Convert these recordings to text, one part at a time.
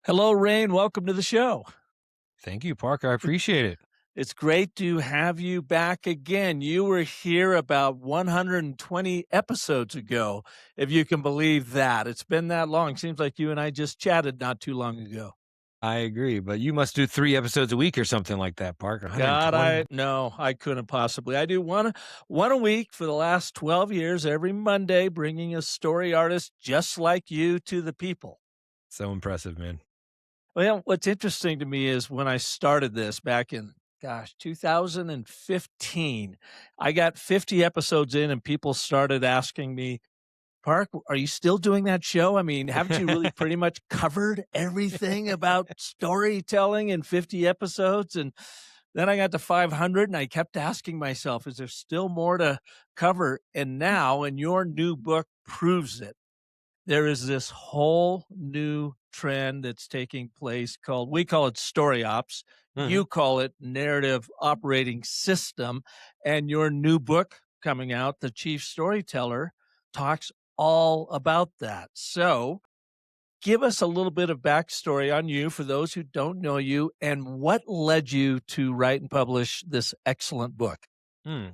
Hello, Rain. Welcome to the show. Thank you, Parker. I appreciate it. It's great to have you back again. You were here about 120 episodes ago, if you can believe that. It's been that long. Seems like you and I just chatted not too long ago. I agree, but you must do 3 episodes a week or something like that, Parker. God, 120. no, I couldn't possibly. I do one a week for the last 12 years, every Monday, bringing a story artist just like you to the people. So impressive, man. Well, what's interesting to me is when I started this back in, 2015, I got 50 episodes in and people started asking me, Park, are you still doing that show? I mean, haven't you really pretty much covered everything about storytelling in 50 episodes? And then I got to 500 and I kept asking myself, is there still more to cover? And now, and your new book proves it, there is this whole new trend that's taking place called, we call it StoryOps. You call it narrative operating system. And your new book coming out, The Chief Storyteller, talks all about that. So give us a little bit of backstory on you for those who don't know you and what led you to write and publish this excellent book.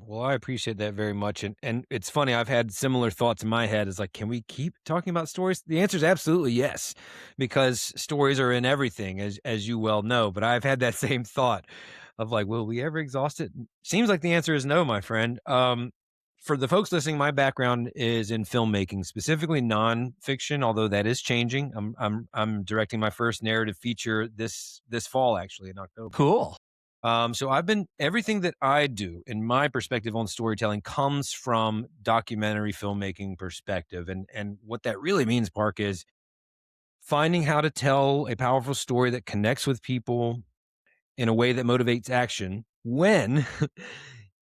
Well, I appreciate that very much. And it's funny, I've had similar thoughts in my head. Is like, can we keep talking about stories? The answer is absolutely yes, because stories are in everything, as you well know. But I've had that same thought of like, will we ever exhaust it? Seems like the answer is no, my friend. For the folks listening, my background is in filmmaking, specifically nonfiction, although that is changing. I'm directing my first narrative feature this fall, actually in October. Cool. So I've been everything that I do in my perspective on storytelling comes from documentary filmmaking perspective. And what that really means, Park, is finding how to tell a powerful story that connects with people in a way that motivates action when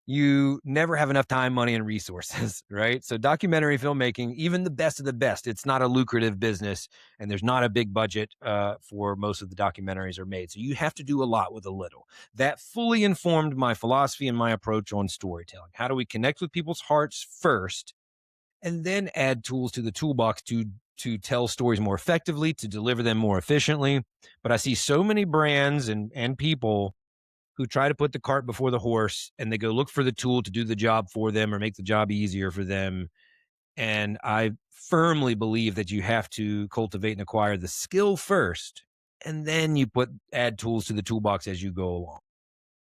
you never have enough time, money, and resources, right? So documentary filmmaking, even the best of the best, it's not a lucrative business and there's not a big budget for most of the documentaries are made. So you have to do a lot with a little. That fully informed my philosophy and my approach on storytelling. How do we connect with people's hearts first and then add tools to the toolbox to tell stories more effectively, to deliver them more efficiently? But I see so many brands and people who try to put the cart before the horse and they go look for the tool to do the job for them or make the job easier for them. And I firmly believe that you have to cultivate and acquire the skill first, and then you add tools to the toolbox as you go along.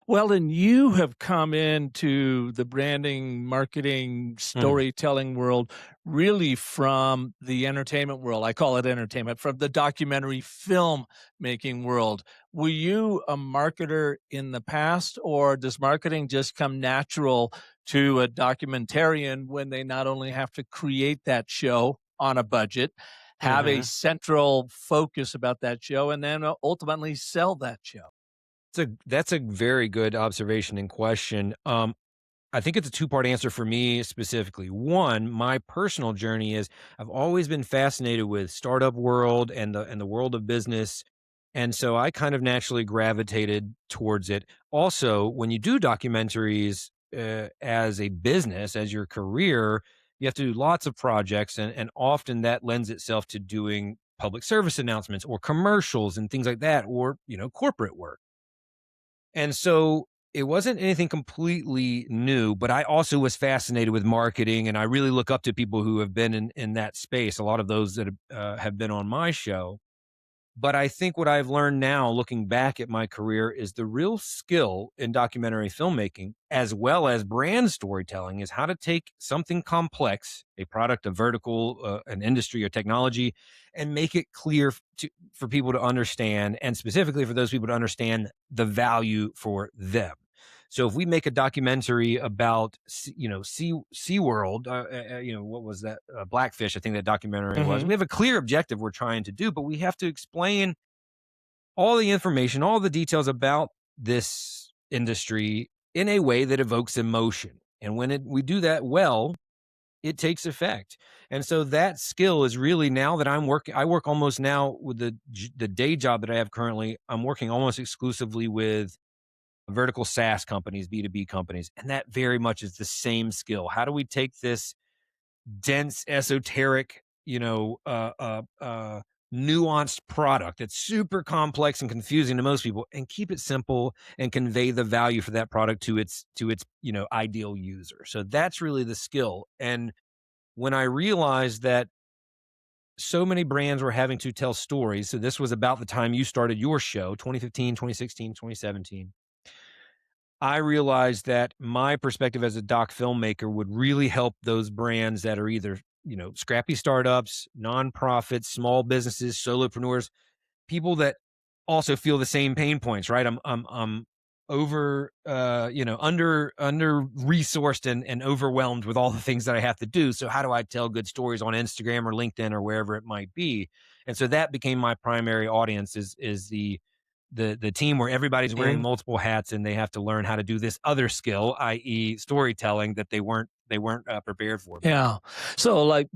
Well, and you have come into the branding, marketing, storytelling world really from the entertainment world. I call it entertainment, from the documentary film making world. Were you a marketer in the past, or does marketing just come natural to a documentarian when they not only have to create that show on a budget, have a central focus about that show, and then ultimately sell that show? That's a very good observation and question. I think it's a two-part answer for me specifically. One, my personal journey is I've always been fascinated with startup world and the world of business. And so I kind of naturally gravitated towards it. Also, when you do documentaries as a business, as your career, you have to do lots of projects, and often that lends itself to doing public service announcements or commercials and things like that, or corporate work. And so it wasn't anything completely new, but I also was fascinated with marketing, and I really look up to people who have been in that space. A lot of those that have been on my show. But I think what I've learned now, looking back at my career, is the real skill in documentary filmmaking, as well as brand storytelling, is how to take something complex, a product, a vertical, an industry or technology, and make it clear for people to understand, and specifically for those people to understand the value for them. So if we make a documentary about, Sea World, what was that? Blackfish, I think that documentary was. We have a clear objective we're trying to do, but we have to explain all the information, all the details about this industry in a way that evokes emotion. And when we do that well, it takes effect. And so that skill is really, now that I work almost now with the day job that I have currently, I'm working almost exclusively with vertical SaaS companies, B2B companies. And that very much is the same skill. How do we take this dense, esoteric, nuanced product that's super complex and confusing to most people, and keep it simple and convey the value for that product to its ideal user. So that's really the skill. And when I realized that so many brands were having to tell stories, so this was about the time you started your show, 2015, 2016, 2017. I realized that my perspective as a doc filmmaker would really help those brands that are either, scrappy startups, nonprofits, small businesses, solopreneurs, people that also feel the same pain points, right? I'm over, under resourced and overwhelmed with all the things that I have to do. So how do I tell good stories on Instagram or LinkedIn or wherever it might be? And so that became my primary audience is the team where everybody's wearing multiple hats and they have to learn how to do this other skill, i.e. storytelling, that they weren't prepared for. Yeah. So like,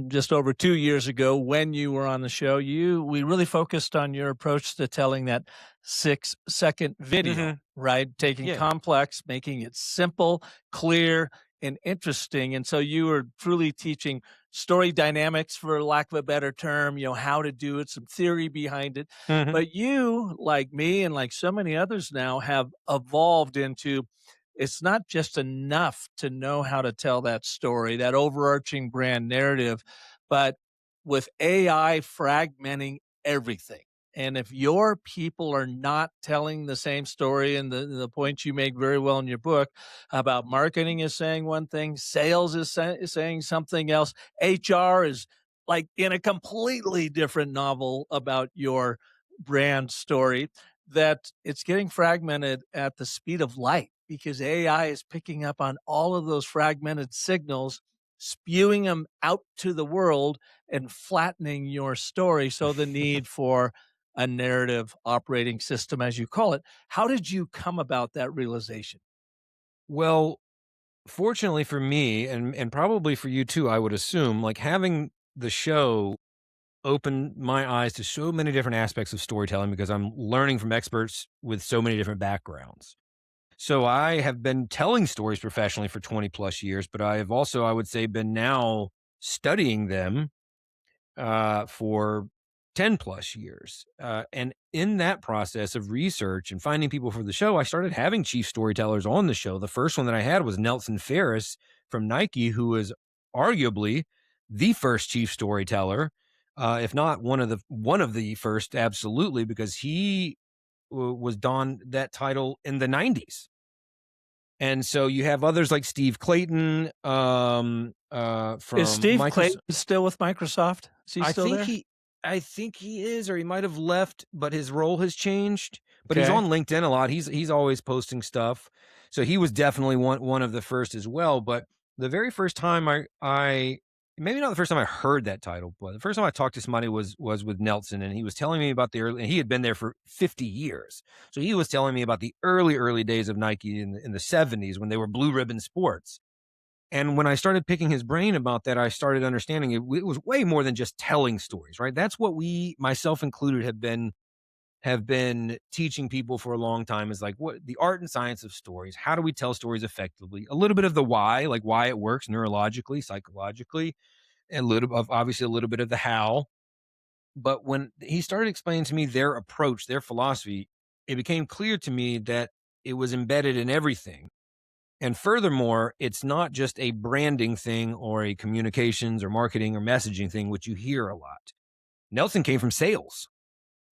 just over 2 years ago when you were on the show, we really focused on your approach to telling that 6-second video, right? Taking complex, making it simple, clear, and interesting. And so you were truly teaching story dynamics, for lack of a better term, how to do it, some theory behind it. But you, like me and like so many others now, have evolved into, it's not just enough to know how to tell that story, that overarching brand narrative, but with AI fragmenting everything. And if your people are not telling the same story, and the points you make very well in your book about marketing is saying one thing, sales is saying something else, HR is like in a completely different novel about your brand story, that it's getting fragmented at the speed of light because AI is picking up on all of those fragmented signals, spewing them out to the world and flattening your story. So the need for a narrative operating system, as you call it. How did you come about that realization? Well, fortunately for me, and probably for you too, I would assume, like having the show opened my eyes to so many different aspects of storytelling because I'm learning from experts with so many different backgrounds. So I have been telling stories professionally for 20 plus years, but I have also, I would say, been now studying them for 10 plus years. And in that process of research and finding people for the show, I started having chief storytellers on the show. The first one that I had was Nelson Ferris from Nike, who was arguably the first chief storyteller, if not one of the first, absolutely, because he was donned that title in the 90s. And so you have others like Steve Clayton, from Is Steve Microsoft. Clayton still with Microsoft? Is he still there? I think he is, or he might have left, but his role has changed. But he's Okay. on LinkedIn a lot. He's always posting stuff. So he was definitely one of the first as well. But the very first time I maybe not the first time I heard that title, but the first time I talked to somebody was with Nelson, and he was telling me about the early, and he had been there for 50 years. So he was telling me about the early days of Nike in the 70s when they were Blue Ribbon Sports. And when I started picking his brain about that, I started understanding it was way more than just telling stories, right? That's what we, myself included, have been teaching people for a long time, is like what the art and science of stories. How do we tell stories effectively? A little bit of the why, like why it works neurologically, psychologically, and obviously a little bit of the how. But when he started explaining to me their approach, their philosophy, it became clear to me that it was embedded in everything. And furthermore, it's not just a branding thing or a communications or marketing or messaging thing, which you hear a lot. Nelson came from sales.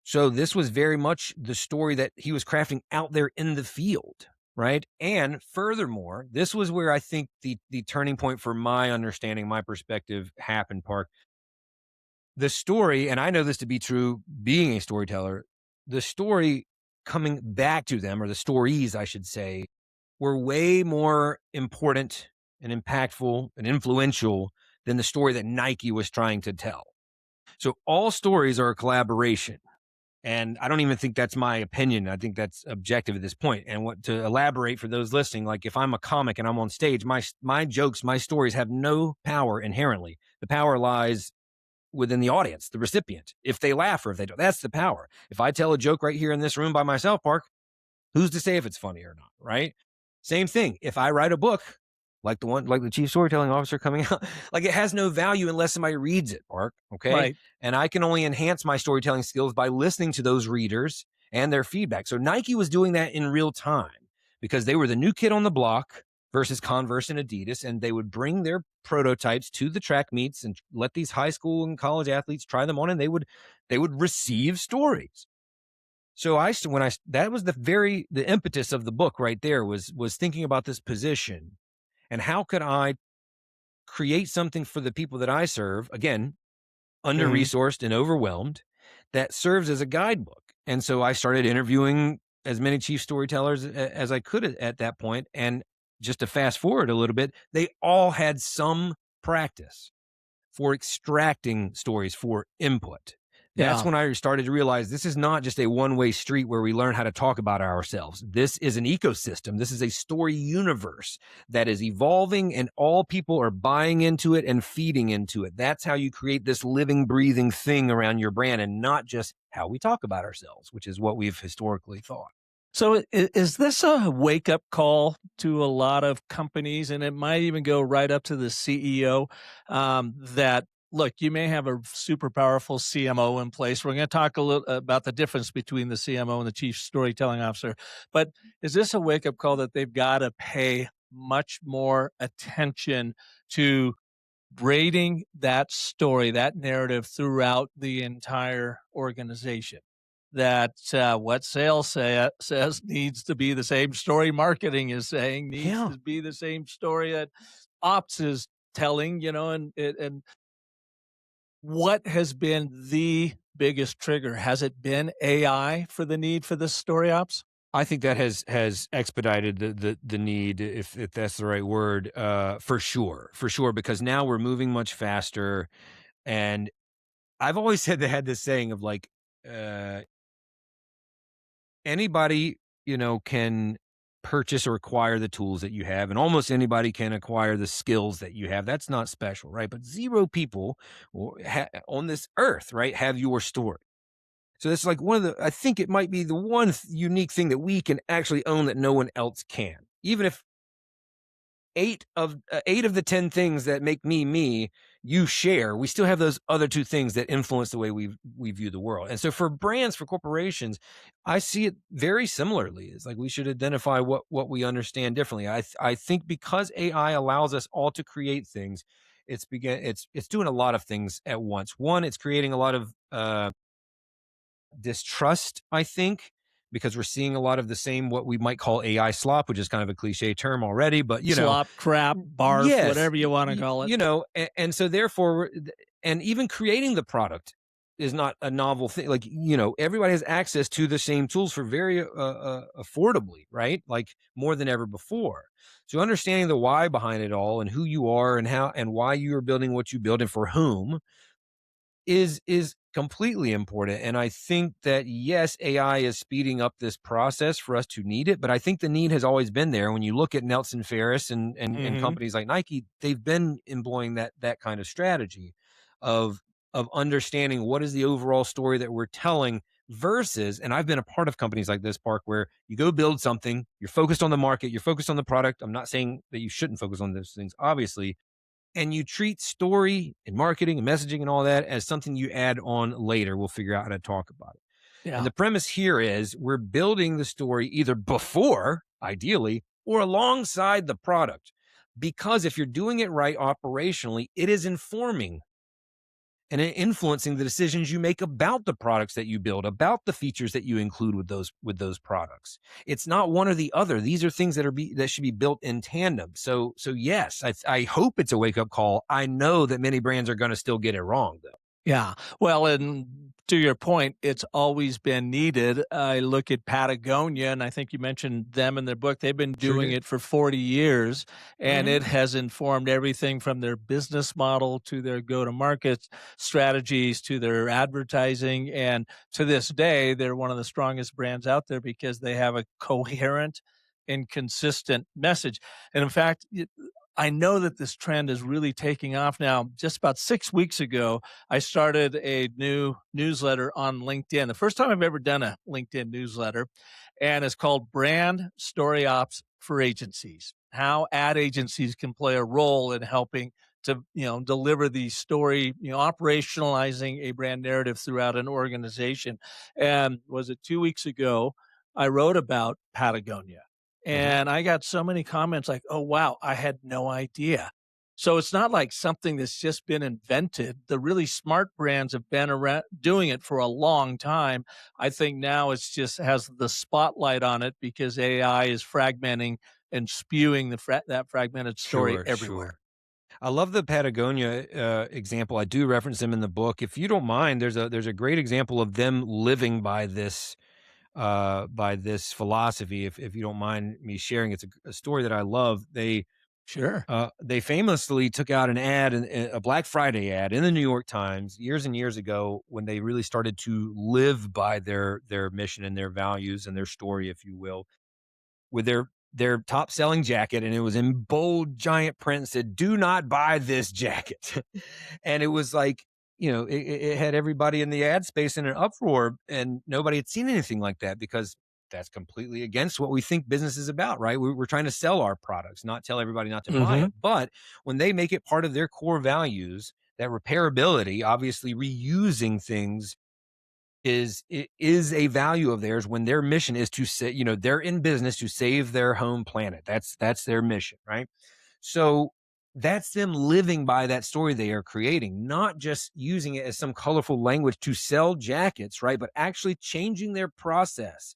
So this was very much the story that he was crafting out there in the field, right? And furthermore, this was where I think the turning point for my understanding, my perspective happened, Park. The story, and I know this to be true being a storyteller, the story coming back to them, or the stories, I should say, were way more important and impactful and influential than the story that Nike was trying to tell. So all stories are a collaboration. And I don't even think that's my opinion. I think that's objective at this point. And what to elaborate for those listening, like if I'm a comic and I'm on stage, my jokes, my stories have no power inherently. The power lies within the audience, the recipient. If they laugh or if they don't, that's the power. If I tell a joke right here in this room by myself, Park, who's to say if it's funny or not, right? Same thing. If I write a book like the chief storytelling officer coming out. Like, it has no value unless somebody reads it, Mark. Okay. Right. And I can only enhance my storytelling skills by listening to those readers and their feedback. So Nike was doing that in real time because they were the new kid on the block versus Converse and Adidas. And they would bring their prototypes to the track meets and let these high school and college athletes try them on, and they would receive stories. So that was the impetus of the book right there was thinking about this position and how could I create something for the people that I serve, again, under-resourced and overwhelmed, that serves as a guidebook. And so I started interviewing as many chief storytellers as I could at that point. And just to fast forward a little bit, they all had some practice for extracting stories for input. That's when I started to realize this is not just a one-way street where we learn how to talk about ourselves. This is an ecosystem. This is a story universe that is evolving, and all people are buying into it and feeding into it. That's how you create this living, breathing thing around your brand, and not just how we talk about ourselves, which is what we've historically thought. So is this a wake-up call to a lot of companies, and it might even go right up to the CEO, that, look, you may have a super powerful CMO in place. We're going to talk a little about the difference between the CMO and the chief storytelling officer. But is this a wake-up call that they've got to pay much more attention to braiding that story, that narrative throughout the entire organization? That what sales says needs to be the same story marketing is saying needs to be the same story that ops is telling, and what has been the biggest trigger? Has it been AI for the need for this story ops? I think that has expedited the need, if that's the right word, for sure, because now we're moving much faster. And I've always said they had this saying of like, anybody, can purchase or acquire the tools that you have, and almost anybody can acquire the skills that you have. That's not special, right? But 0 people on this earth, right, have your story. So that's like I think it might be the one unique thing that we can actually own that no one else can. Even if 8 of the 10 things that make me, you share, we still have those other 2 things that influence the way we view the world. And so for brands, for corporations, I see it very similarly. It's like we should identify what we understand differently. I think because AI allows us all to create things, it's doing a lot of things at once. One, it's creating a lot of distrust, I think, because we're seeing a lot of the same, what we might call AI slop, which is kind of a cliche term already, but slop, crap, barf, yes, whatever you want to call it. And so therefore, and even creating the product is not a novel thing. Like, everybody has access to the same tools for very affordably, right? Like more than ever before. So understanding the why behind it all and who you are and how and why you are building what you build and for whom is completely important. And I think that, yes, AI is speeding up this process for us to need it, but I think the need has always been there. When you look at Nelson Ferris and companies like Nike, they've been employing that kind of strategy of understanding what is the overall story that we're telling versus, and I've been a part of companies like this, Park, where you go build something, you're focused on the market, you're focused on the product. I'm not saying that you shouldn't focus on those things, obviously, and you treat story and marketing and messaging and all that as something you add on later. We'll figure out how to talk about it. Yeah. And the premise here is we're building the story either before, ideally, or alongside the product. Because if you're doing it right operationally, it is informing and influencing the decisions you make about the products that you build, about the features that you include with those products. It's not one or the other. These are things that should be built in tandem. So yes, I hope it's a wake up call. I know that many brands are going to still get it wrong, though. Yeah. Well, and to your point, it's always been needed. I look at Patagonia, and I think you mentioned them in their book. They've been doing it for 40 years, and it has informed everything from their business model to their go-to-market strategies to their advertising. And to this day, they're one of the strongest brands out there because they have a coherent and consistent message. And in fact, I know that this trend is really taking off now. Just about 6 weeks ago, I started a new newsletter on LinkedIn. The first time I've ever done a LinkedIn newsletter, and it's called Brand Story Ops for agencies, how ad agencies can play a role in helping to, deliver the story, operationalizing a brand narrative throughout an organization. And was it 2 weeks ago? I wrote about Patagonia, Mhm. and I got so many comments like, "Oh wow, I had no idea." So it's not like something that's just been invented. The really smart brands have been around doing it for a long time. I think now it's just has the spotlight on it because AI is fragmenting and spewing that fragmented story Sure, everywhere. sure. I love the Patagonia example. I do reference them in the book. If you don't mind, there's a great example of them living by this philosophy. If you don't mind me sharing, it's a story that I love. Sure. They famously took out an ad, a Black Friday ad in the New York Times years and years ago when they really started to live by their mission and their values and their story, if you will, with their top selling jacket, and it was in bold giant print, said, "Do not buy this jacket." And it was like, it had everybody in the ad space in an uproar, and nobody had seen anything like that because that's completely against what we think business is about, right? We're trying to sell our products, not tell everybody not to buy Hmm. it. But when they make it part of their core values, that repairability, obviously reusing things is a value of theirs when their mission is to say, they're in business to save their home planet. That's their mission, right? So that's them living by that story they are creating, not just using it as some colorful language to sell jackets, right? But actually changing their process,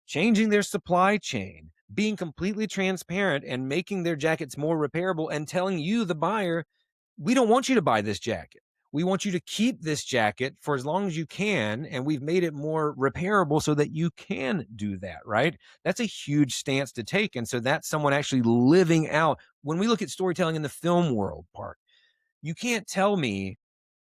changing their supply chain, being completely transparent and making their jackets more repairable and telling you, the buyer, we don't want you to buy this jacket. We want you to keep this jacket for as long as you can. And we've made it more repairable so that you can do that, right? That's a huge stance to take. And so that's someone actually living out. When we look at storytelling in the film world, Park, you can't tell me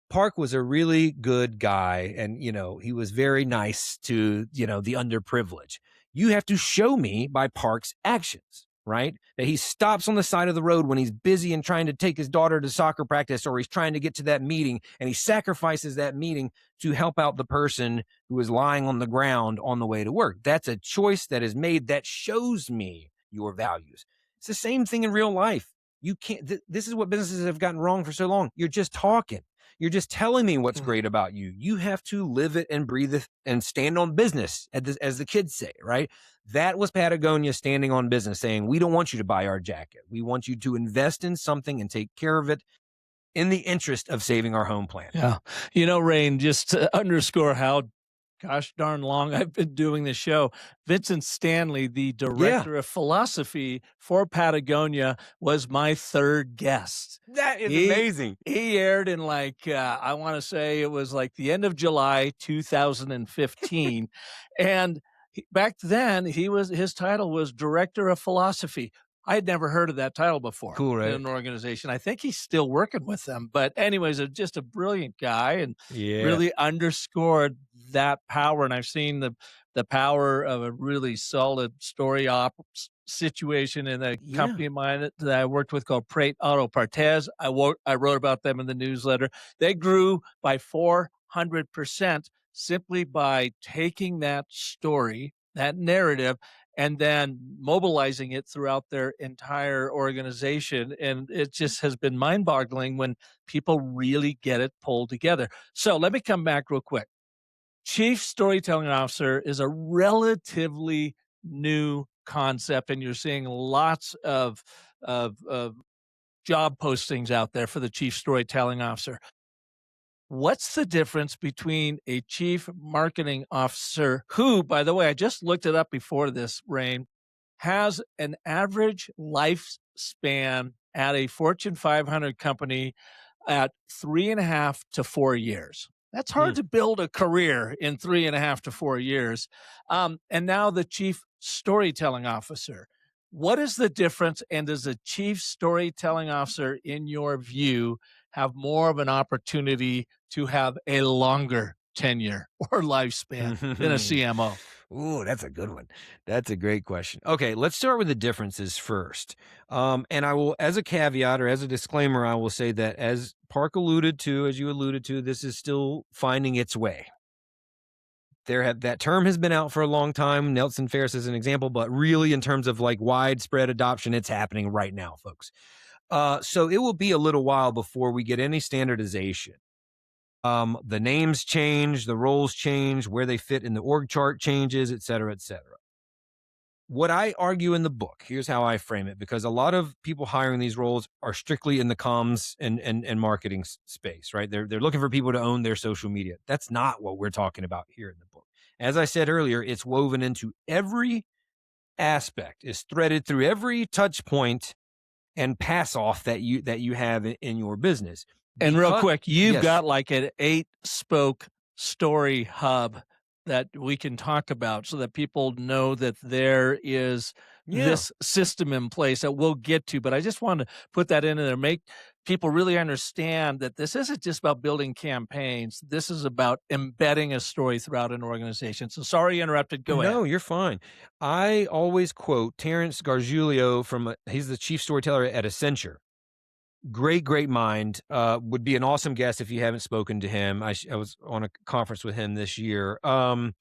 Park was a really good guy and, he was very nice to, the underprivileged. You have to show me by Park's actions, right? That he stops on the side of the road when he's busy and trying to take his daughter to soccer practice, or he's trying to get to that meeting, and he sacrifices that meeting to help out the person who is lying on the ground on the way to work. That's a choice that is made that shows me your values. It's the same thing in real life. You can't, this is what businesses have gotten wrong for so long. You're just talking. You're just telling me what's great about you. You have to live it and breathe it and stand on business, as the kids say, right? That was Patagonia standing on business, saying, we don't want you to buy our jacket. We want you to invest in something and take care of it in the interest of saving our home planet. Yeah. Rain, just to underscore how gosh darn long I've been doing this show. Vincent Stanley, the Yeah, director of philosophy for Patagonia, was my third guest. that is He amazing. he aired in I want to say it was like the end of July 2015, and back then his title was director of philosophy. I had never heard of that title before Cool, in right? an organization. I think he's still working with them, but anyways, just a brilliant guy and Yeah. really underscored that power. And I've seen the power of a really solid story ops situation in a Yeah. company of mine that I worked with called Prate Auto Partes. I wrote about them in the newsletter. They grew by 400% simply by taking that story, that narrative, and then mobilizing it throughout their entire organization. And it just has been mind boggling when people really get it pulled together. So let me come back real quick. Chief Storytelling Officer is a relatively new concept, and you're seeing lots of job postings out there for the Chief Storytelling Officer. What's the difference between a chief marketing officer who, by the way, I just looked it up before this, Rain, has an average lifespan at a Fortune 500 company at 3.5 to 4 years. That's hard Hmm. to build a career in 3.5 to 4 years. And now the chief storytelling officer. What is the difference? And does a chief storytelling officer, in your view, have more of an opportunity to have a longer tenure or lifespan than a CMO? Ooh, that's a good one. That's a great question. Okay, let's start with the differences first. And I will, as a caveat or as a disclaimer, I will say that as Park alluded to, as you alluded to, this is still finding its way. that term has been out for a long time. Nelson Ferris is an example, but really in terms of like widespread adoption, it's happening right now, folks. So it will be a little while before we get any standardization. The names change, the roles change, where they fit in the org chart changes, et cetera, et cetera. What I argue in the book, here's how I frame it, because a lot of people hiring these roles are strictly in the comms and marketing space, right? They're looking for people to own their social media. That's not what we're talking about here in the book. As I said earlier, it's woven into every aspect, is threaded through every touch point and pass off that you have in your business. And real quick, you've got like an 8-spoke story hub that we can talk about so that people know that there is this system in place that we'll get to. But I just want to put that in there, make people really understand that this isn't just about building campaigns. This is about embedding a story throughout an organization. So sorry, interrupted. Go ahead. No, you're fine. I always quote Terrence Gargiulo he's the chief storyteller at Accenture. Great mind. Would be an awesome guest if you haven't spoken to him. I was on a conference with him this year. And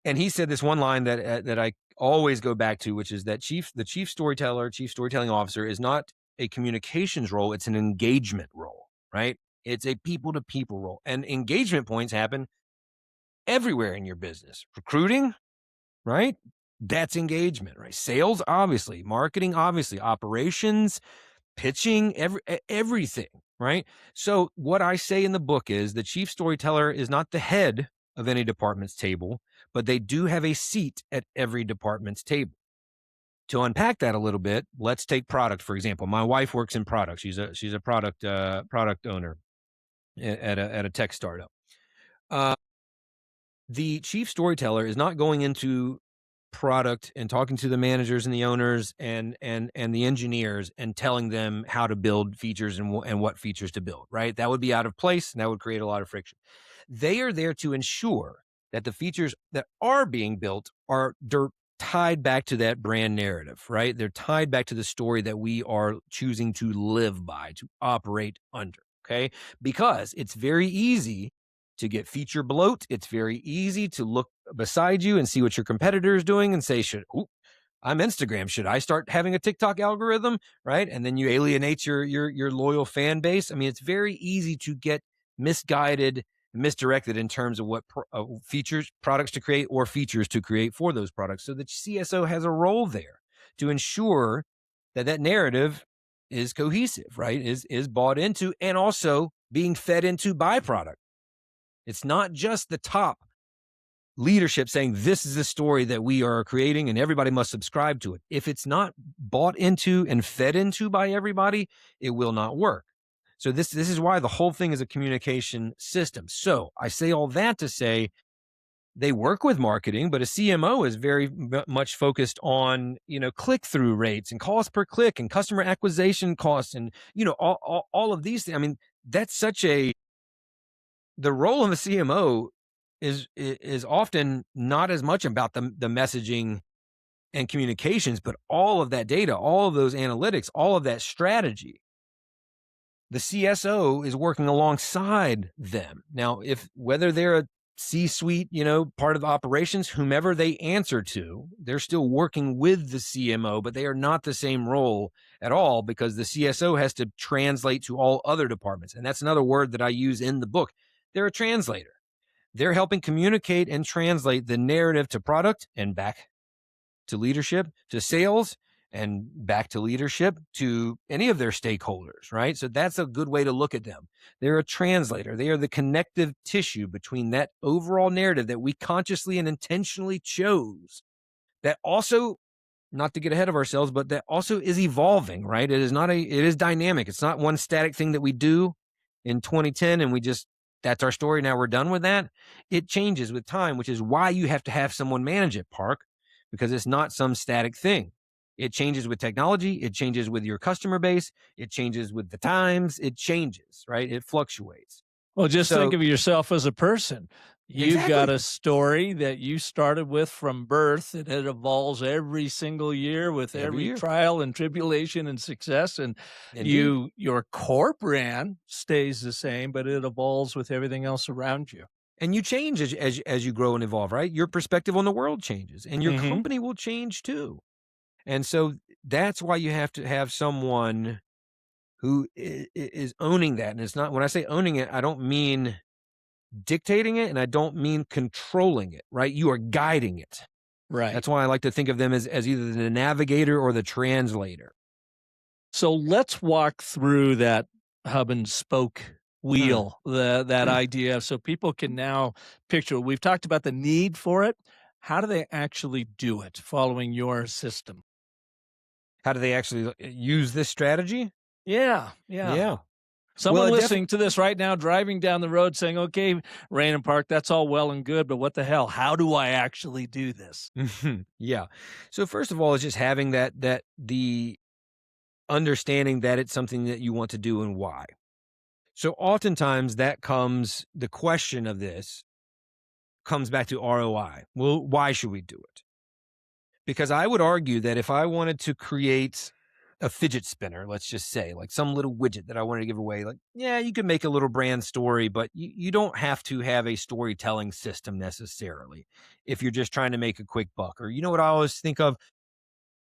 he said this one line that I always go back to, which is that the chief storytelling officer is not a communications role. It's an engagement role, right? It's a people to people role, and engagement points happen everywhere in your business. Recruiting, right? That's engagement, right? Sales, obviously. Marketing, obviously. Operations, pitching, everything, right? So what I say in the book is the chief storyteller is not the head of any department's table, but they do have a seat at every department's table. To unpack that a little bit, let's take product, for example. My wife works in product. She's a product owner at a tech startup. The chief storyteller is not going into product and talking to the managers and the owners and the engineers and telling them how to build features and what features to build, right? That would be out of place and that would create a lot of friction. They are there to ensure that the features that are being built are tied back to that brand narrative, right? They're tied back to the story that we are choosing to live by, to operate under, okay? Because it's very easy to get feature bloat. It's very easy to look beside you and see what your competitor is doing and say, I'm Instagram. Should I start having a TikTok algorithm? Right. And then you alienate your loyal fan base. I mean, it's very easy to get misguided, misdirected in terms of what products to create or features to create for those products. So the CSO has a role there to ensure that narrative is cohesive, right? Is bought into and also being fed into by product. It's not just the top leadership saying this is the story that we are creating and everybody must subscribe to it. If it's not bought into and fed into by everybody, it will not work. So this is why the whole thing is a communication system. So I say all that to say they work with marketing, but a CMO is very much focused on, click-through rates and cost per click and customer acquisition costs and, all of these things. I mean, that's the role of a CMO is often not as much about the messaging and communications, but all of that data, all of those analytics, all of that strategy. The CSO is working alongside them. Now, whether they're a C-suite, part of the operations, whomever they answer to, they're still working with the CMO, but they are not the same role at all because the CSO has to translate to all other departments. And that's another word that I use in the book. They're a translator. They're helping communicate and translate the narrative to product and back to leadership, to sales and back to leadership, to any of their stakeholders, right? So that's a good way to look at them. They're a translator. They are the connective tissue between that overall narrative that we consciously and intentionally chose that also, not to get ahead of ourselves, but that also is evolving, right? It is dynamic. It's not one static thing that we do in 2010 and that's our story. Now we're done with that. It changes with time, which is why you have to have someone manage it, Park, because it's not some static thing. It changes with technology. It changes with your customer base. It changes with the times. It changes, right? It fluctuates. Well, just think of yourself as a person. You've got a story that you started with from birth, and it evolves every single year with every trial and tribulation and success. And your core brand stays the same, but it evolves with everything else around you. And you change as you grow and evolve, right? Your perspective on the world changes, and your Mhm. company will change too. And so that's why you have to have someone who is owning that. And it's not, when I say owning it, I don't mean dictating it, and I don't mean controlling it, right? You are guiding it. Right. That's why I like to think of them as either the navigator or the translator. So let's walk through that hub and spoke Mm. wheel, that idea, so people can now picture. We've talked about the need for it. How do they actually do it following your system? How do they actually use this strategy? Yeah, yeah. Yeah. Well, Someone it listening to this right now, driving down the road saying, okay, Rain and Park, that's all well and good, but what the hell? How do I actually do this? Yeah. So first of all, it's just having the understanding that it's something that you want to do and why. So oftentimes the question of this comes back to ROI. Well, why should we do it? Because I would argue that if I wanted to create a fidget spinner, let's just say, like some little widget that I wanted to give away, like, yeah, you can make a little brand story, but you don't have to have a storytelling system necessarily if you're just trying to make a quick buck. Or, you know what I always think of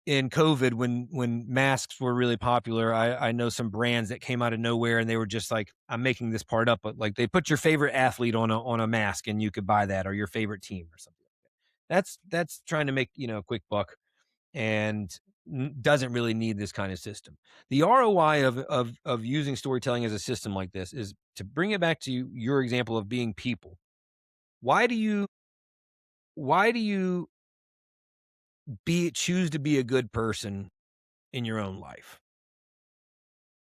in COVID when masks were really popular, I know some brands that came out of nowhere and they were just like, I'm making this part up, but like they put your favorite athlete on a mask and you could buy that, or your favorite team or something like that. That's trying to make, a quick buck, and doesn't really need this kind of system. The ROI of using storytelling as a system like this is to bring it back to your example of being people. Why do you choose to be a good person in your own life?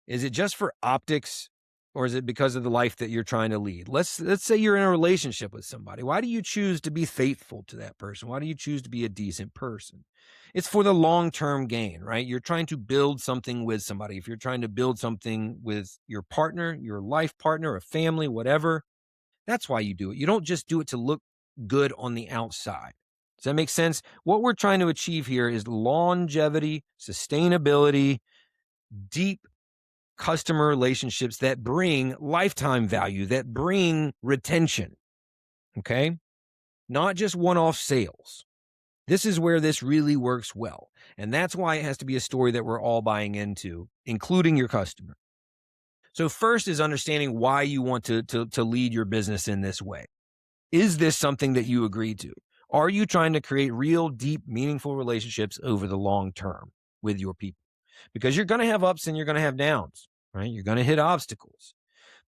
Is it just for optics, or is it because of the life that you're trying to lead? Let's say you're in a relationship with somebody. Why do you choose to be faithful to that person? Why do you choose to be a decent person? It's for the long-term gain, right? You're trying to build something with somebody. If you're trying to build something with your partner, your life partner, a family, whatever, that's why you do it. You don't just do it to look good on the outside. Does that make sense? What we're trying to achieve here is longevity, sustainability, deep customer relationships that bring lifetime value, that bring retention. Okay. Not just one off sales. This is where this really works well. And that's why it has to be a story that we're all buying into, including your customer. So, first is understanding why you want to lead your business in this way. Is this something that you agree to? Are you trying to create real, deep, meaningful relationships over the long term with your people? Because you're going to have ups and you're going to have downs, right? You're going to hit obstacles.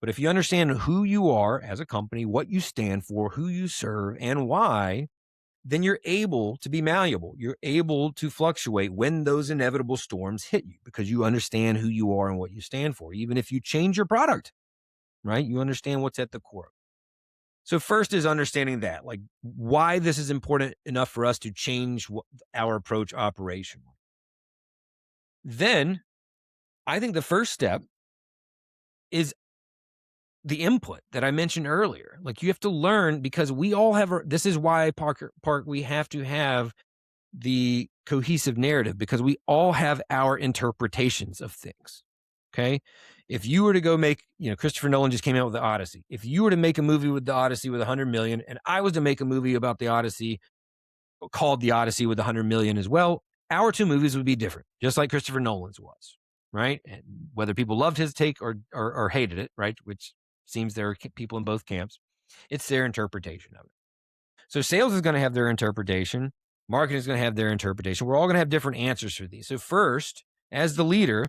But if you understand who you are as a company, what you stand for, who you serve, and why, then you're able to be malleable. You're able to fluctuate when those inevitable storms hit you because you understand who you are and what you stand for. Even if you change your product, right? You understand what's at the core. So first is understanding that, like why this is important enough for us to change our approach operationally. Then I think the first step is the input that I mentioned earlier. Like you have to learn, because we all have, this is why Park, we have to have the cohesive narrative, because we all have our interpretations of things. Okay. If you were to go make, Christopher Nolan just came out with the Odyssey. If you were to make a movie with the Odyssey with 100 million, and I was to make a movie about the Odyssey called the Odyssey with 100 million as well, our two movies would be different, just like Christopher Nolan's was, right? And whether people loved his take or hated it, right? Which seems there are people in both camps. It's their interpretation of it. So sales is going to have their interpretation. Marketing is going to have their interpretation. We're all going to have different answers for these. So first, as the leader,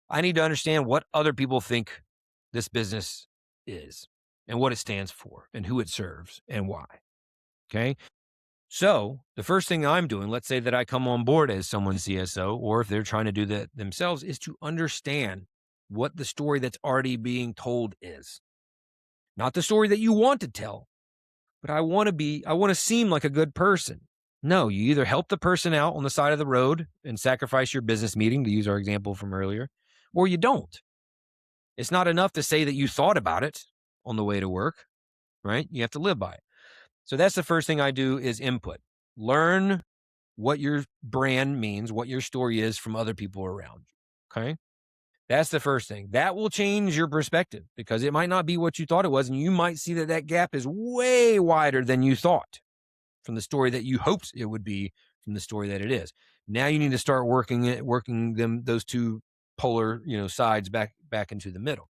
I need to understand what other people think this business is and what it stands for and who it serves and why. Okay. So the first thing I'm doing, let's say that I come on board as someone's CSO, or if they're trying to do that themselves, is to understand what the story that's already being told is. Not the story that you want to tell, but I want to seem like a good person. No, you either help the person out on the side of the road and sacrifice your business meeting, to use our example from earlier, or you don't. It's not enough to say that you thought about it on the way to work, right? You have to live by it. So that's the first thing I do is input. Learn what your brand means, what your story is from other people around you. Okay. That's the first thing. That will change your perspective because it might not be what you thought it was. And you might see that that gap is way wider than you thought from the story that you hoped it would be from the story that it is. Now you need to start working those two polar, sides back into the middle.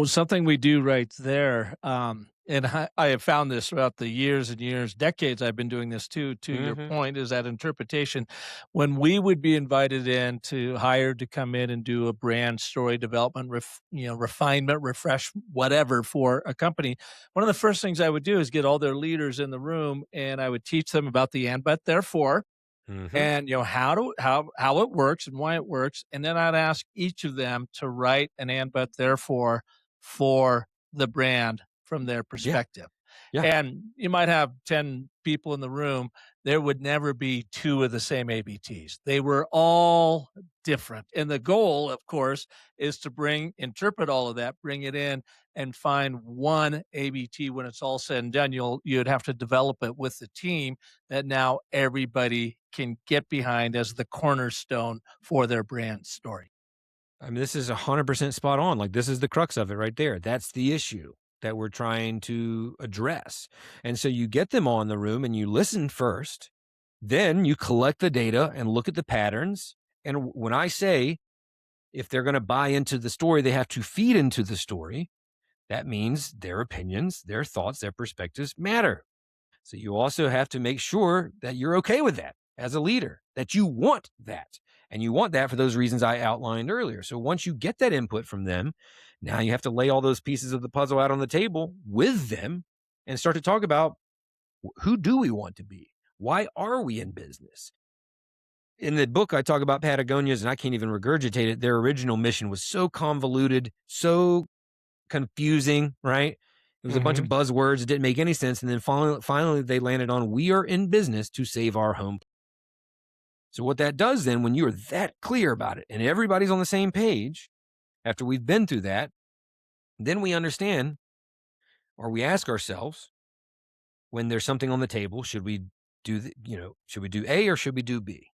Something we do right there, and I have found this throughout the years and years, decades I've been doing this too, to your Mm-hmm. point, is that interpretation. When we would be invited in to hired to come in and do a brand story development, refinement, refresh, whatever for a company, one of the first things I would do is get all their leaders in the room and I would teach them about the and, but, therefore, Mm-hmm. and how it works and why it works, and then I'd ask each of them to write an and but therefore for the brand from their Yeah. perspective. Yeah. And you might have 10 people in the room, there would never be 2 of the same ABTs. They were all different. And the goal, of course, is to interpret all of that, bring it in and find one ABT when it's all said and done. You'd have to develop it with the team that now everybody can get behind as the cornerstone for their brand story. I mean, this is 100% spot on. Like, this is the crux of it right there. That's the issue that we're trying to address. And so you get them all in the room and you listen first, then you collect the data and look at the patterns. And when I say if they're going to buy into the story, they have to feed into the story, that means their opinions, their thoughts, their perspectives matter. So you also have to make sure that you're okay with that as a leader, that you want that. And you want that for those reasons I outlined earlier. So once you get that input from them, now you have to lay all those pieces of the puzzle out on the table with them and start to talk about who do we want to be? Why are we in business? In the book, I talk about Patagonia's, and I can't even regurgitate it. Their original mission was so convoluted, so confusing, right? It was a bunch of Mhm. buzzwords. It didn't make any sense. And then finally, they landed on, we are in business to save our home. So what that does then, when you are that clear about it and everybody's on the same page, after we've been through that, then we understand, or we ask ourselves, when there's something on the table, should we should we do A or should we do B?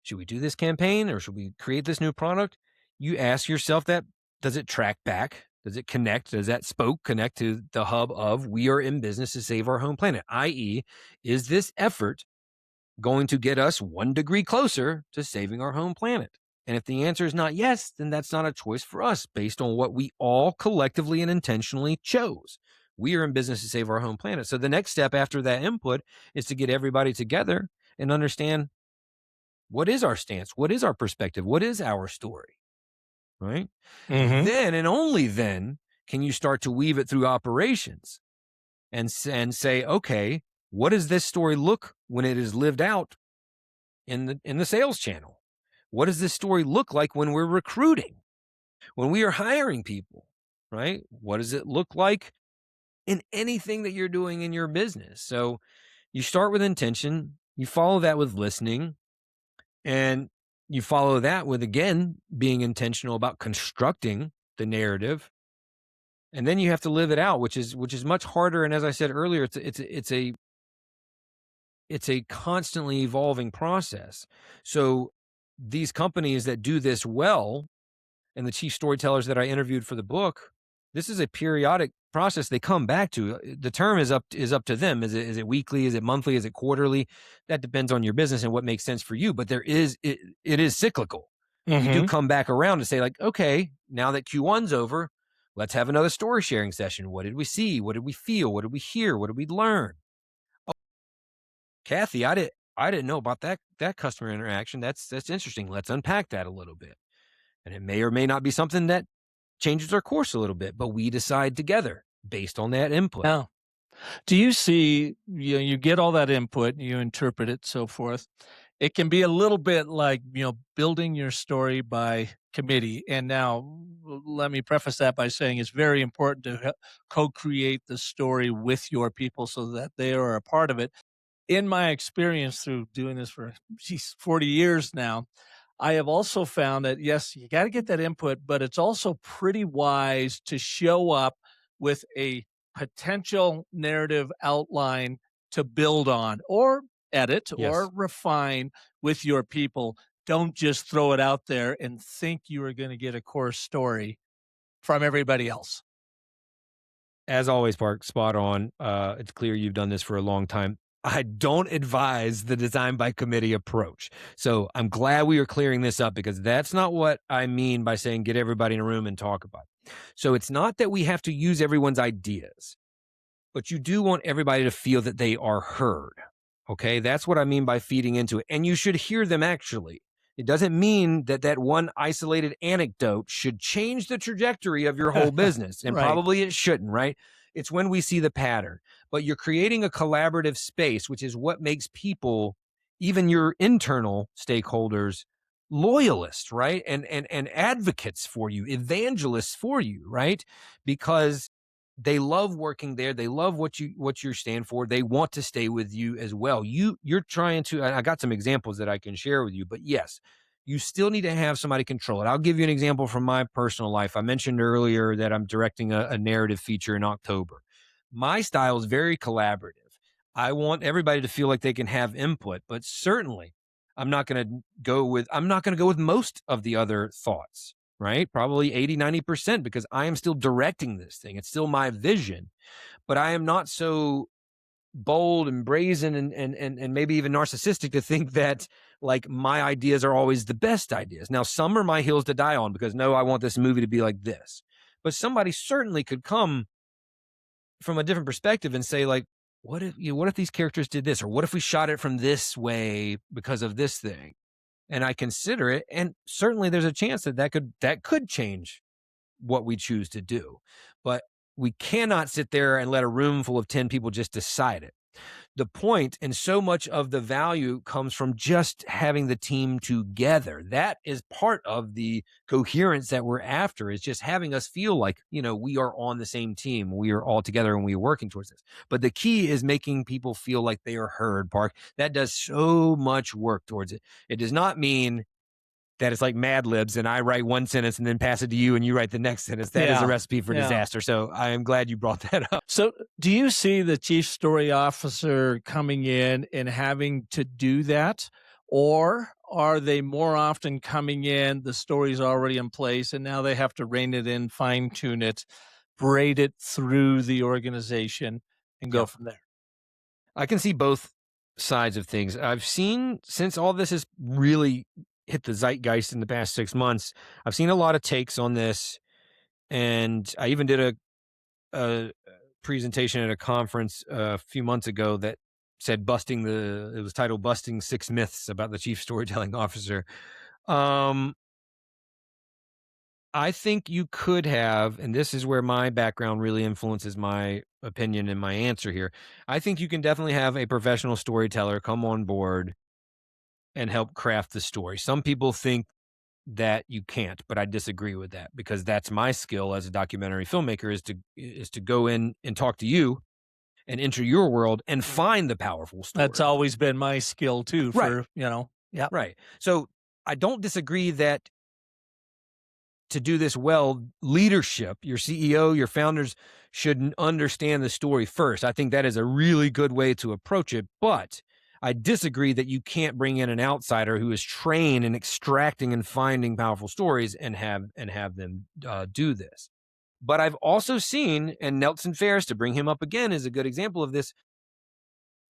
Should we do this campaign or should we create this new product? You ask yourself that. Does it track back? Does it connect? Does that spoke connect to the hub of we are in business to save our home planet? I.e., is this effort going to get us 1 degree closer to saving our home planet? And if the answer is not yes, then that's not a choice for us based on what we all collectively and intentionally chose. We are in business to save our home planet. So the next step after that input is to get everybody together and understand, what is our stance? What is our perspective? What is our story? Right? Mhm. Then and only then can you start to weave it through operations and say, okay, what does this story look when it is lived out in the sales channel? What does this story look like when we're recruiting, when we are hiring people? Right? What does it look like in anything that you're doing in your business? So you start with intention, you follow that with listening, and you follow that with, again, being intentional about constructing the narrative. And then you have to live it out, which is much harder. And as I said earlier, it's a constantly evolving process. So these companies that do this well, and the chief storytellers that I interviewed for the book, this is a periodic process they come back to. The term is up to them. Is it weekly? Is it monthly? Is it quarterly? That depends on your business and what makes sense for you. But it is cyclical. You do Mhm. come back around to say, like, okay, now that Q1's over, let's have another story sharing session. What did we see? What did we feel? What did we hear? What did we learn? Oh, Kathy, I didn't know about that customer interaction. That's interesting. Let's unpack that a little bit. And it may or may not be something that changes our course a little bit, but we decide together based on that input. Now, do you see, you get all that input, you interpret it, so forth. It can be a little bit like, building your story by committee. And now let me preface that by saying it's very important to co-create the story with your people so that they are a part of it. In my experience through doing this for 40 years now, I have also found that, yes, you got to get that input, but it's also pretty wise to show up with a potential narrative outline to build on or edit Yes. or refine with your people don't just throw it out there and think you are going to get a core story from everybody else. As always, Park, spot on. It's clear you've done this for a long time. I don't advise the design by committee approach. So I'm glad we are clearing this up, because that's not what I mean by saying get everybody in a room and talk about it. So it's not that we have to use everyone's ideas, but you do want everybody to feel that they are heard. Okay, that's what I mean by feeding into it. And you should hear them actually. It doesn't mean that that one isolated anecdote should change the trajectory of your whole business. And Right. probably it shouldn't, right? It's when we see the pattern. But you're creating a collaborative space, which is what makes people, even your internal stakeholders, loyalists, right? And advocates for you, evangelists for you, right? Because they love working there. They love what you stand for. They want to stay with you as well. You're trying to, I got some examples that I can share with you, but yes, you still need to have somebody control it. I'll give you an example from my personal life. I mentioned earlier that I'm directing a narrative feature in October. My style is very collaborative. I want everybody to feel like they can have input, but certainly I'm not going to go with most of the other thoughts, right? Probably 80, 90%, because I am still directing this thing. It's still my vision, but I am not so bold and brazen and maybe even narcissistic to think that like my ideas are always the best ideas. Now, some are my hills to die on, because no, I want this movie to be like this. But somebody certainly could come from a different perspective and say, like, what if these characters did this? Or what if we shot it from this way because of this thing? And I consider it, and certainly there's a chance that could change what we choose to do. But we cannot sit there and let a room full of 10 people just decide it. The point and so much of the value comes from just having the team together. That is part of the coherence that we're after, is just having us feel like, we are on the same team. We are all together and we are working towards this. But the key is making people feel like they are heard, Park. That does so much work towards it. It does not mean that it's like Mad Libs and I write one sentence and then pass it to you and you write the next sentence. That is a recipe for disaster. So I am glad you brought that up. So do you see the chief story officer coming in and having to do that? Or are they more often coming in, the story's already in place, and now they have to rein it in, fine tune it, braid it through the organization and go from there? I can see both sides of things. I've seen, since all this has really hit the zeitgeist in the past 6 months, I've seen a lot of takes on this. And I even did a presentation at a conference a few months ago that said it was titled Busting 6 Myths about the Chief Storytelling Officer. I think you could have, and this is where my background really influences my opinion and my answer here. I think you can definitely have a professional storyteller come on board and help craft the story. Some people think that you can't, but I disagree with that, because that's my skill as a documentary filmmaker, is to go in and talk to you and enter your world and find the powerful story. That's always been my skill too, for, yeah. Right. So I don't disagree that to do this well, leadership, your CEO, your founders should understand the story first. I think that is a really good way to approach it, but I disagree that you can't bring in an outsider who is trained in extracting and finding powerful stories and have them do this. But I've also seen, and Nelson Ferris, to bring him up again, is a good example of this.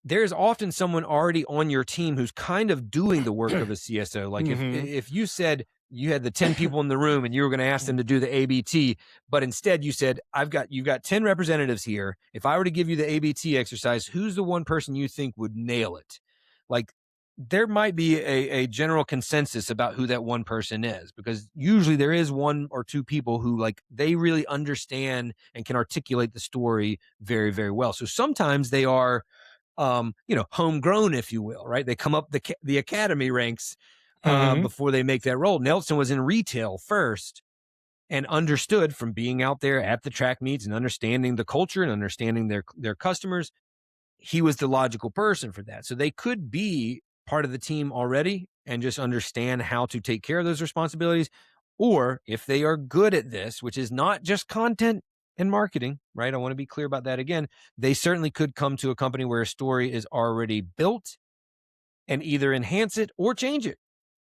There's often someone already on your team who's kind of doing the work of a CSO. Like if you said you had the 10 people in the room and you were going to ask them to do the ABT, but instead you said, you've got 10 representatives here. If I were to give you the ABT exercise, who's the one person you think would nail it? Like, there might be a general consensus about who that one person is, because usually there is one or two people who, like, they really understand and can articulate the story very, very well. So sometimes they are, homegrown, if you will, right? They come up the academy ranks before they make that role. Nelson was in retail first and understood from being out there at the track meets and understanding the culture and understanding their customers. He was the logical person for that. So they could be part of the team already and just understand how to take care of those responsibilities. Or if they are good at this, which is not just content and marketing, right? I want to be clear about that again. They certainly could come to a company where a story is already built and either enhance it or change it,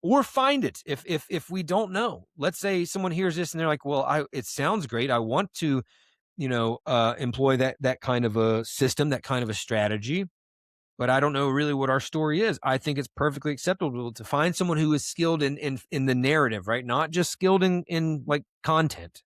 or find it if we don't know. Let's say someone hears this and they're like, well, it sounds great. I want to, employ that kind of a system, that kind of a strategy, but I don't know really what our story is. I think it's perfectly acceptable to find someone who is skilled in the narrative, right? Not just skilled in like content,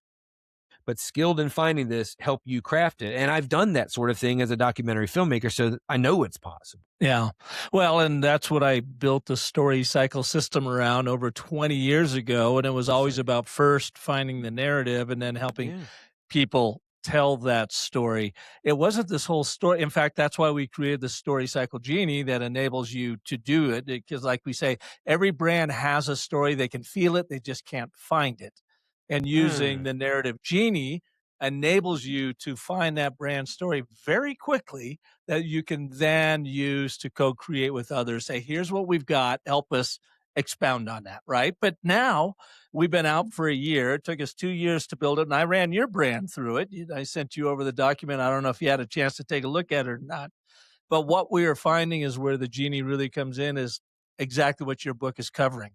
but skilled in finding this, help you craft it. And I've done that sort of thing as a documentary filmmaker, so I know it's possible. Yeah. Well, and that's what I built the story cycle system around over 20 years ago. And it was always Perfect. about first finding the narrative and then helping Yeah. people tell that story. It wasn't this whole story. In fact, that's why we created the story cycle genie that enables you to do it. Because, like we say, every brand has a story. They can feel it, they just can't find it. And using Mm. the narrative genie enables you to find that brand story very quickly that you can then use to co-create with others. Say, here's what we've got. Help us expound on that, right? But now we've been out for a year. It took us 2 years to build it, and I ran your brand through it. I sent you over the document. I don't know if you had a chance to take a look at it or not. But what we are finding is where the genie really comes in is exactly what your book is covering.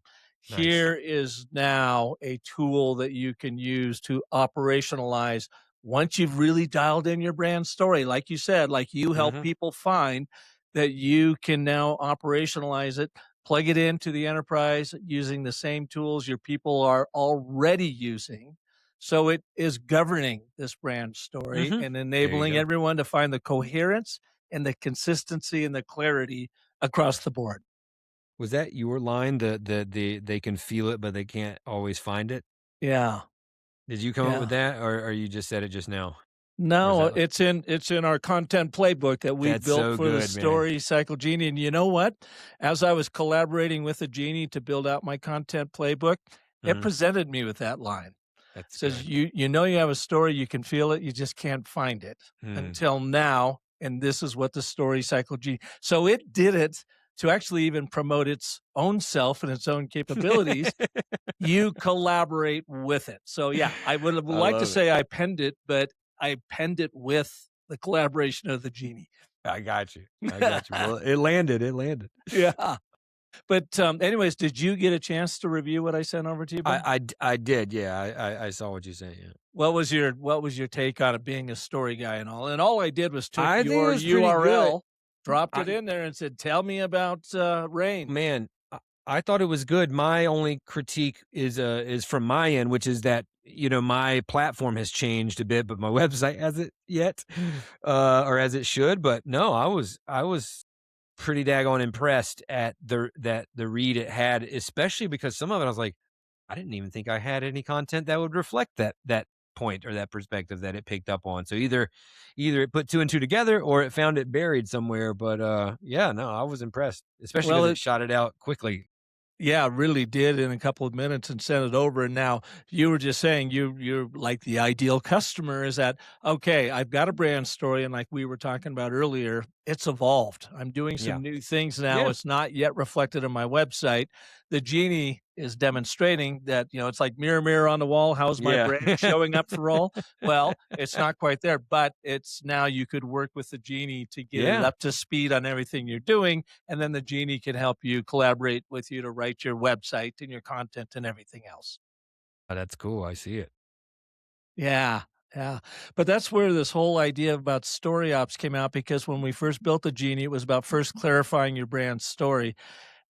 Nice. Here is now a tool that you can use to operationalize once you've really dialed in your brand story. Like you said, like you help Hmm. people find that you can now operationalize it, plug it into the enterprise using the same tools your people are already using. So it is governing this brand story Hmm. and There you enabling go. everyone to find the coherence and the consistency and the clarity across the board. Was that your line? They can feel it, but they can't always find it. Yeah, Did you come up with yeah. that, or you just said it just now? Or is No, that it's in our content playbook that we that's built so for the good, man? Story Cycle Genie. And you know what? As I was collaborating with the Genie to build out my content playbook, it Mhm. presented me with that line. That's Says good. you have a story, you can feel it, you just can't find it Hmm. until now. And this is what the Story Cycle Genie. So it did it to actually even promote its own self and its own capabilities. You collaborate with it. So, yeah, I would have I liked to love it. say I penned it, but I penned it with the collaboration of the genie. I got you. I got you. Well, it landed. It landed. Yeah. But, anyways, did you get a chance to review what I sent over to you, bud? I did. Yeah, I saw what you said. Yeah. What was your take on it being a story guy and all? And all I did was took I think it your was pretty good. URL, dropped it I in there, and said, "Tell me about, Rain." Man, I thought it was good. My only critique is from my end, which is that my platform has changed a bit, but my website hasn't yet, or as it should. But no, I was pretty daggone impressed at the read it had, especially because some of it I was like, I didn't even think I had any content that would reflect that point or that perspective that it picked up on. So either it put two and two together or it found it buried somewhere. But yeah, no, I was impressed, especially Well, because it shot it out quickly. yeah, really did in a couple of minutes and sent it over. And now you were just saying you're like the ideal customer is that okay, I've got a brand story and like we were talking about earlier, it's evolved. I'm doing Yeah. some new things now. Yeah. It's not yet reflected on my website. The genie is demonstrating that, it's like mirror, mirror on the wall. How's my Yeah. brand showing up for all? Well, it's not quite there, but it's now you could work with the genie to get it Yeah. up to speed on everything you're doing and then the genie can help you collaborate with you to write your website and your content and everything else. Oh, that's cool. I see it. Yeah, yeah. But that's where this whole idea about StoryOps came out because when we first built the genie, it was about first clarifying your brand story.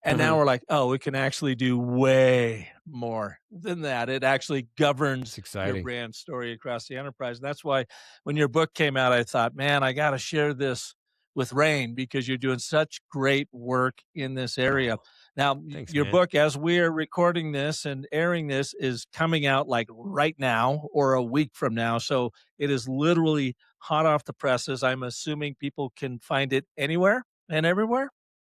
And now Mhm. we're like, oh, we can actually do way more than that. It actually It's governs your exciting. brand story across the enterprise. And that's why when your book came out, I thought, man, I got to share this with Rain because you're doing such great work in this area. Oh, Now, thanks, your man. book, as we're recording this and airing this, is coming out like right now or a week from now. So it is literally hot off the presses. I'm assuming people can find it anywhere and everywhere.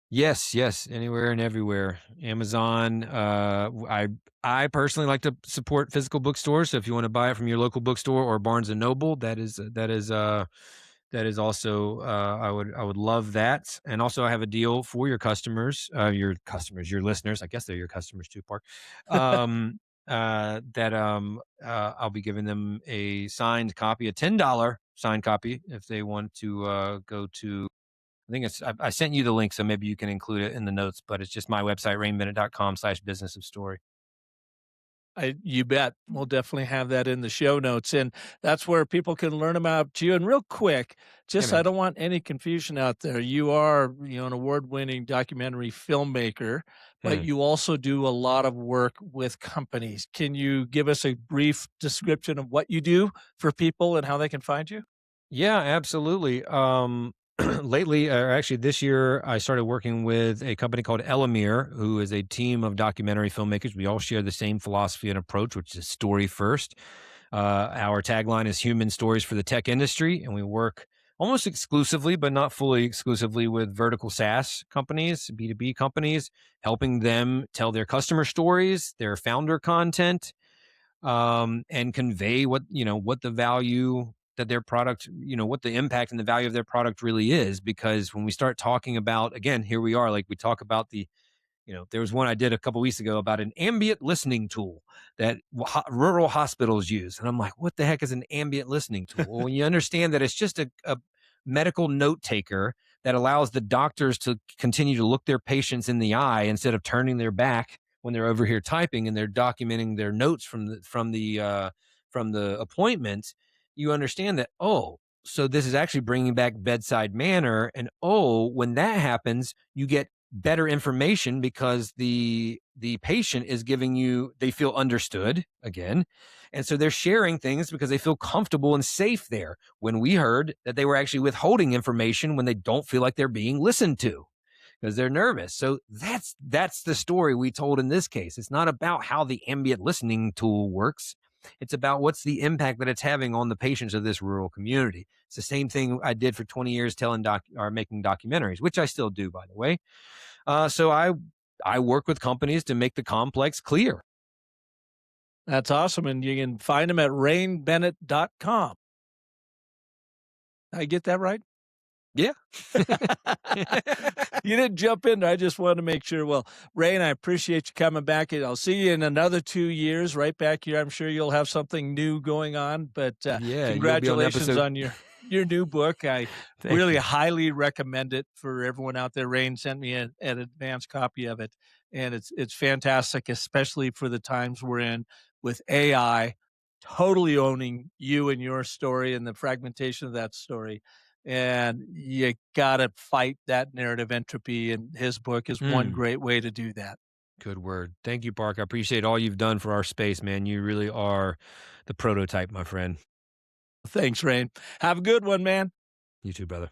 Yes, yes, anywhere and everywhere. Amazon. I personally like to support physical bookstores. So if you want to buy it from your local bookstore or Barnes and Noble, that is also I would love that. And also I have a deal for your listeners. I guess they're your customers too, Park. Um, that I'll be giving them a signed copy, a $10 signed copy if they want to go to I think I sent you the link, so maybe you can include it in the notes, but it's just my website, rainbennett.com/business of story. You bet. We'll definitely have that in the show notes, and that's where people can learn about you. And real quick, Yeah, just so I man. don't want any confusion out there, you are, an award-winning documentary filmmaker, but Hmm. you also do a lot of work with companies. Can you give us a brief description of what you do for people and how they can find you? Yeah, absolutely. Lately, or actually this year, I started working with a company called Elamir, who is a team of documentary filmmakers. We all share the same philosophy and approach, which is story first. Our tagline is human stories for the tech industry, and we work almost exclusively, but not fully exclusively, with vertical SaaS companies, B2B companies, helping them tell their customer stories, their founder content, and convey what the value that their product, what the impact and the value of their product really is. Because when we start talking about, again, here we are, like we talk about there was one I did a couple weeks ago about an ambient listening tool that rural hospitals use. And I'm like, what the heck is an ambient listening tool? Well, when you understand that it's just a medical note taker that allows the doctors to continue to look their patients in the eye instead of turning their back when they're over here typing and they're documenting their notes from the appointment, you understand that, oh, so this is actually bringing back bedside manner. And oh, when that happens, you get better information because the patient is giving you, they feel understood again, and so they're sharing things because they feel comfortable and safe there, when we heard that they were actually withholding information when they don't feel like they're being listened to because they're nervous. So that's the story we told in this case. It's not about how the ambient listening tool works. It's about what's the impact that it's having on the patients of this rural community. It's the same thing I did for 20 years telling or making documentaries, which I still do, by the way. So I work with companies to make the complex clear. That's awesome, and you can find them at rainbennett.com. I get that right? Yeah. You didn't jump in there. I just wanted to make sure. Well, Rain, I appreciate you coming back, and I'll see you in another 2 years right back here. I'm sure you'll have something new going on, but, Yeah, you'll be on congratulations episode. on your new book. I Thank really you. highly recommend it for everyone out there. Rain sent me an advanced copy of it, and it's fantastic, especially for the times we're in with AI totally owning you and your story and the fragmentation of that story. And you gotta fight that narrative entropy, and his book is one Mm, great way to do that. good word. Thank you, Park. I appreciate all you've done for our space, man. You really are the prototype, my friend. Thanks, Rain. Have a good one, man. You too, brother.